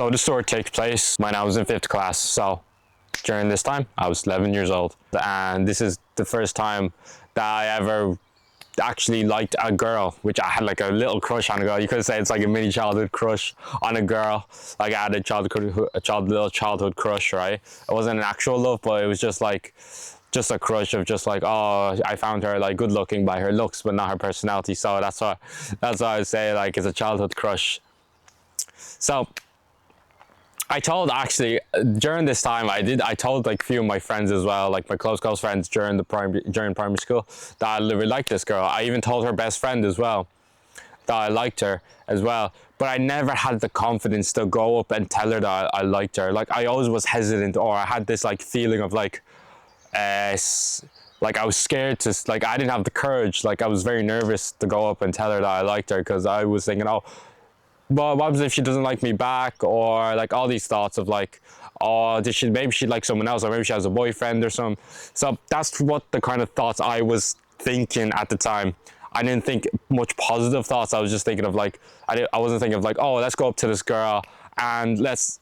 So the story takes place when I was in 5th class. So during this time, I was 11 years old. And this is the first time that I ever actually liked a girl, which I had like a little crush on a girl. You could say it's like a mini childhood crush on a girl. Like I had little childhood crush, right? It wasn't an actual love, but it was just like, just a crush of just like, oh, I found her like good looking by her looks, but not her personality. So that's why I would say like it's a childhood crush. So I told actually during this time I told like a few of my friends as well, like my close friends during primary school, that I really liked this girl. I even told her best friend as well that I liked her as well. But I never had the confidence to go up and tell her that I liked her. Like I always was hesitant, or I had this like feeling of like I was scared to, like I didn't have the courage. Like I was very nervous to go up and tell her that I liked her, because I was thinking, oh, but what happens if she doesn't like me back? Or like all these thoughts of like, oh, maybe she'd like someone else, or maybe she has a boyfriend or something. So that's what the kind of thoughts I was thinking at the time. I didn't think much positive thoughts. I was just thinking of like, I wasn't thinking of like, oh, let's go up to this girl and let's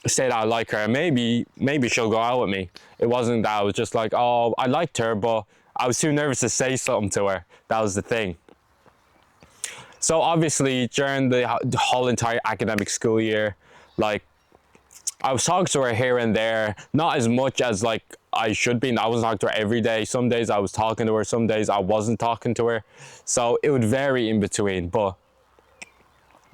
say that I like her, and maybe she'll go out with me. It wasn't that. I was just like, oh, I liked her, but I was too nervous to say something to her. That was the thing. So obviously during the whole entire academic school year, like I was talking to her here and there, not as much as like I should be. I wasn't talking to her every day. Some days I was talking to her, some days I wasn't talking to her. So it would vary in between. But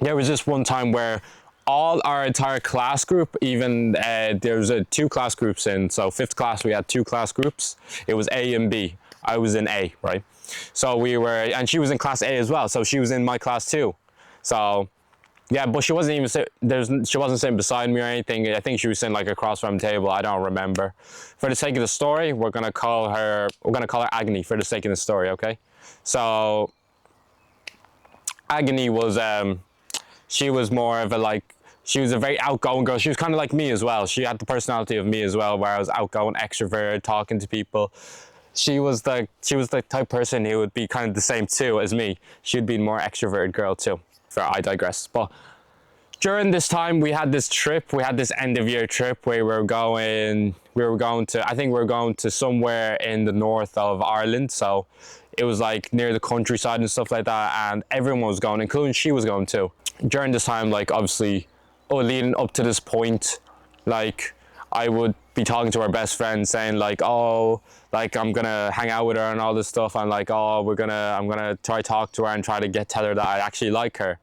there was this one time where all our entire class group, even there was 2 class groups in. So 5th class, we had 2 class groups. It was A and B. I was in A, right? So we were, and she was in class A as well. So she was in my class too. So yeah, but she wasn't even, she wasn't sitting beside me or anything. I think she was sitting like across from the table. I don't remember. For the sake of the story, we're gonna call her Agni for the sake of the story, okay? So Agni was, she was more of a like, she was a very outgoing girl. She was kind of like me as well. She had the personality of me as well, where I was outgoing, extrovert, talking to people. She was the type person who would be kind of the same too as me. She'd be a more extroverted girl too. I digress. But during this time, we had this end of year trip where I think we were going to somewhere in the north of Ireland. So it was like near the countryside and stuff like that. And everyone was going, including she was going too. During this time, like obviously, leading up to this point, like I would be talking to our best friend saying like, oh, like I'm gonna hang out with her and all this stuff, and like, oh, I'm gonna try talk to her and try to tell her that I actually like her.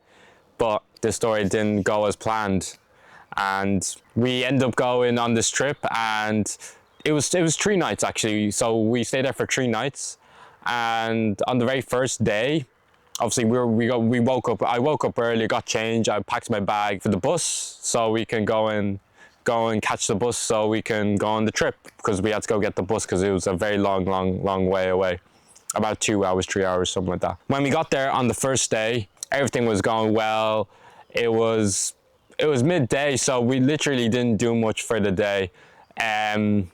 But the story didn't go as planned, and we ended up going on this trip, and it was 3 nights actually. So we stayed there for 3 nights, and on the very first day, obviously we woke up. I woke up early, got changed. I packed my bag for the bus so we can go and catch the bus so we can go on the trip, because we had to go get the bus because it was a very long way away, about 2 hours, 3 hours, something like that. When we got there on the first day, everything was going well. It was midday, so we literally didn't do much for the day. The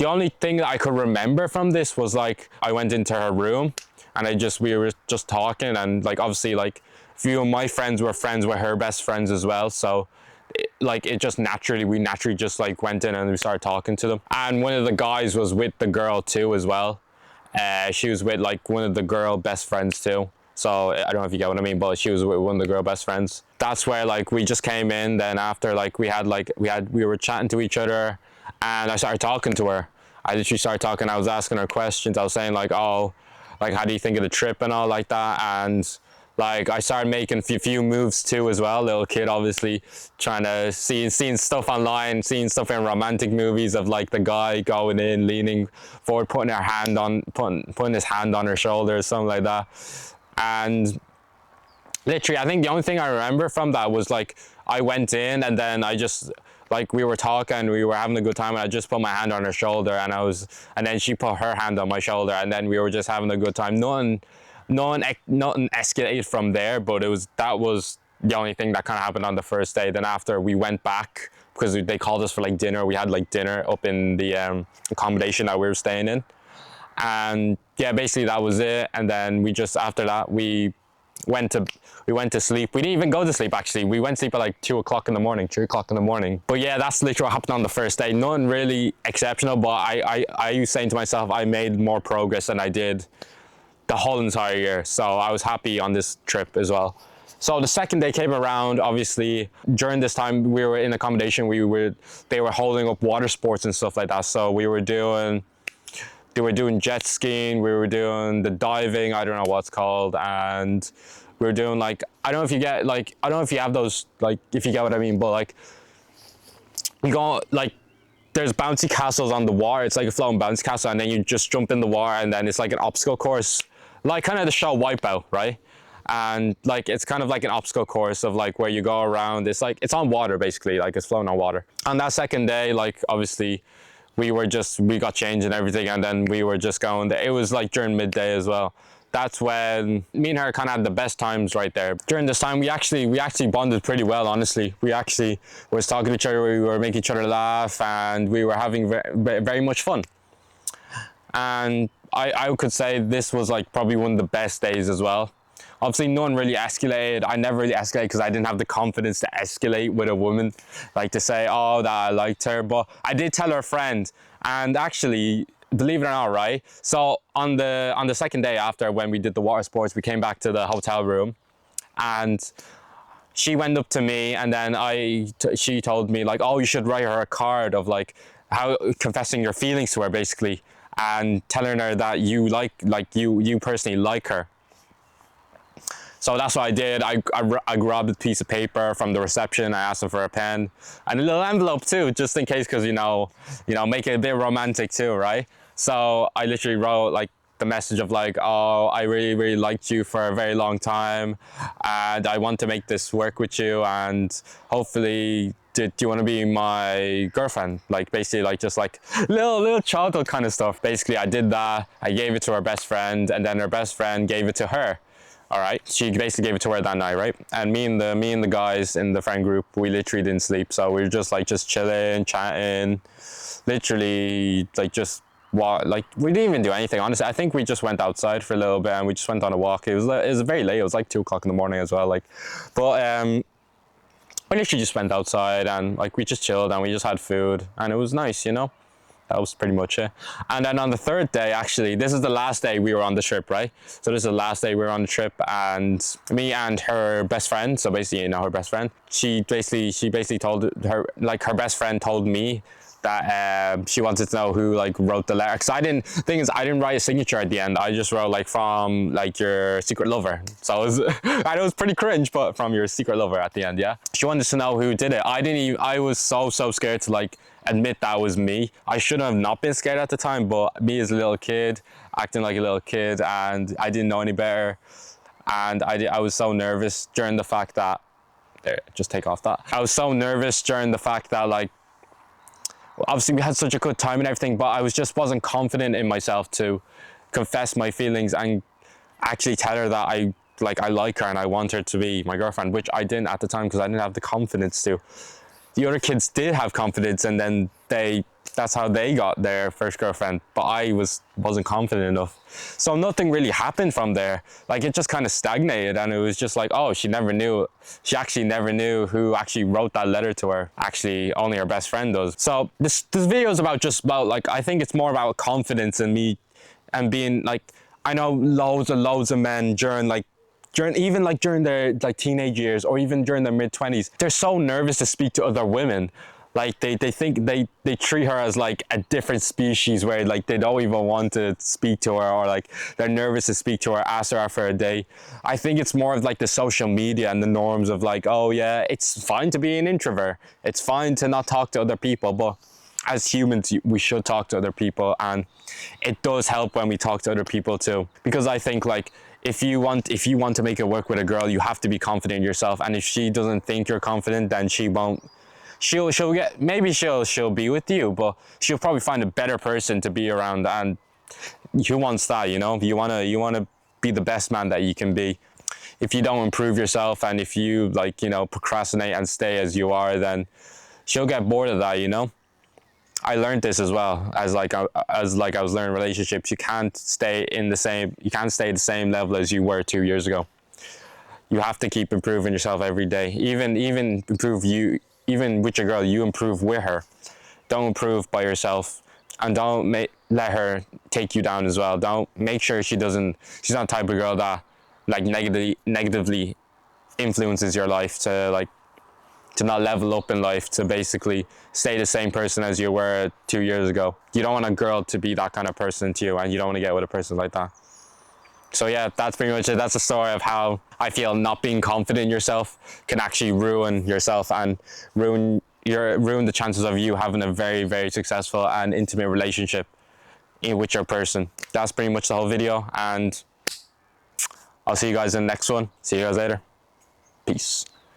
only thing that I could remember from this was like I went into her room and we were just talking, and like obviously like a few of my friends were friends with her best friends as well, so we naturally just like went in and we started talking to them. And one of the guys was with the girl too as well. She was with like one of the girl best friends too. So I don't know if you get what I mean, but she was with one of the girl best friends. That's where like we just came in. Then after like we were chatting to each other, and I started talking to her. I literally started talking. I was asking her questions. I was saying like, oh, like how do you think of the trip and all like that. And like I started making a few moves too as well. Little kid, obviously, trying to seeing stuff online, seeing stuff in romantic movies of like the guy going in, leaning forward, putting his hand on her shoulder or something like that. And literally, I think the only thing I remember from that was like I went in, and then I just like we were talking, we were having a good time, and I just put my hand on her shoulder, and then she put her hand on my shoulder, and then we were just having a good time. Nothing escalated from there, but that was the only thing that kind of happened on the first day. Then after we went back, because they called us for like dinner, we had like dinner up in the accommodation that we were staying in. And yeah, basically that was it. And then after that, we went to we went to sleep. We didn't even go to sleep actually. We went to sleep at like 2 o'clock in the morning, 3 o'clock in the morning. But yeah, that's literally what happened on the first day. Nothing really exceptional, but I was saying to myself, I made more progress than I did the whole entire year. So I was happy on this trip as well. So the second day came around. Obviously, during this time we were in accommodation. They were holding up water sports and stuff like that. So they were doing jet skiing. We were doing the diving. I don't know what's called, and we were doing like, I don't know if you get like, I don't know if you have those, like, if you get what I mean, but like you go like, there's bouncy castles on the water. It's like a floating bouncy castle, and then you just jump in the water, and then it's like an obstacle course, like kind of the show Wipeout, right? And like it's kind of like an obstacle course of like where you go around. It's like it's on water basically, like it's floating on water. On that second day, like obviously we got changed and everything, and then we were just going. It was like during midday as well. That's when me and her kind of had the best times right there. During this time, we actually bonded pretty well, honestly. We actually was talking to each other, we were making each other laugh, and we were having very, very much fun. And I could say this was like probably one of the best days as well. Obviously, no one really escalated. I never really escalated because I didn't have the confidence to escalate with a woman, like to say, oh, that I liked her. But I did tell her friend, and actually, believe it or not, right? So on the second day after when we did the water sports, we came back to the hotel room, and she went up to me, and then she told me like, oh, you should write her a card of like how confessing your feelings to her basically, and telling her that you you personally like her. So that's what I did. I grabbed a piece of paper from the reception. I asked her for a pen and a little envelope too, just in case, because you know, make it a bit romantic too, right? So I literally wrote like the message of like, oh, I really, really liked you for a very long time, and I want to make this work with you, and hopefully, do you want to be my girlfriend? Like basically like just like little childhood kind of stuff. Basically, I did that. I gave it to her best friend, and then her best friend gave it to her. All right, she basically gave it to her that night, right? And me and the guys in the friend group, we literally didn't sleep, so we were just chilling, chatting, literally like just what, like we didn't even do anything. Honestly, I think we just went outside for a little bit and we just went on a walk. It was very late. It was like 2 o'clock in the morning as well. Like, but we literally just went outside and like we just chilled and we just had food and it was nice, you know. That was pretty much it. And then on the third day, actually, this is the last day we were on the trip, right? So this is the last day we were on the trip, and me and her best friend, so basically, you know, her best friend, she basically told her, like her best friend told me that she wanted to know who like wrote the letter. Cause I didn't write a signature at the end. I just wrote like from like your secret lover. So it was, I know it was pretty cringe, but from your secret lover at the end, yeah. She wanted to know who did it. I was so scared to like admit that was me. I should have not been scared at the time, but me as a little kid, acting like a little kid, and I didn't know any better. And I was so nervous during the fact that, there, just take off that. I was so nervous during the fact that like, obviously we had such a good time and everything, but I wasn't confident in myself to confess my feelings and actually tell her that I like her and I want her to be my girlfriend, which I didn't at the time because I didn't have the confidence to. The other kids did have confidence, and then that's how they got their first girlfriend, but I wasn't confident enough. So nothing really happened from there. Like it just kind of stagnated, and it was just like, oh, she actually never knew who actually wrote that letter to her. Actually, only her best friend does. So this video is about like, I think it's more about confidence in me and being like, I know loads of men during their like teenage years or even during their mid-20s, they're so nervous to speak to other women. Like they think they treat her as like a different species, where like they don't even want to speak to her, or like they're nervous to speak to her, ask her out for a date. I think it's more of like the social media and the norms of like, oh yeah, it's fine to be an introvert, it's fine to not talk to other people, but as humans we should talk to other people, and it does help when we talk to other people too. Because I think like, if you want to make it work with a girl, you have to be confident in yourself, and if she doesn't think you're confident, then she won't. She'll be with you, but she'll probably find a better person to be around. And who wants that? You know, you wanna be the best man that you can be. If you don't improve yourself, and if you like, you know, procrastinate and stay as you are, then she'll get bored of that. You know. I learned this as well as I was learning relationships. You can't stay the same level as you were 2 years ago. you have to keep improving yourself every day. Even improve you, even with your girl, you improve with her. Don't improve by yourself, and don't let her take you down as well. Don't make sure she's not the type of girl that like negatively influences your life to not level up in life, to basically stay the same person as you were 2 years ago. You don't want a girl to be that kind of person to you, and you don't want to get with a person like that. So yeah, that's pretty much it. That's a story of how I feel not being confident in yourself can actually ruin yourself and ruin the chances of you having a very, very successful and intimate relationship with your person. That's pretty much the whole video, and I'll see you guys in the next one. See you guys later. Peace.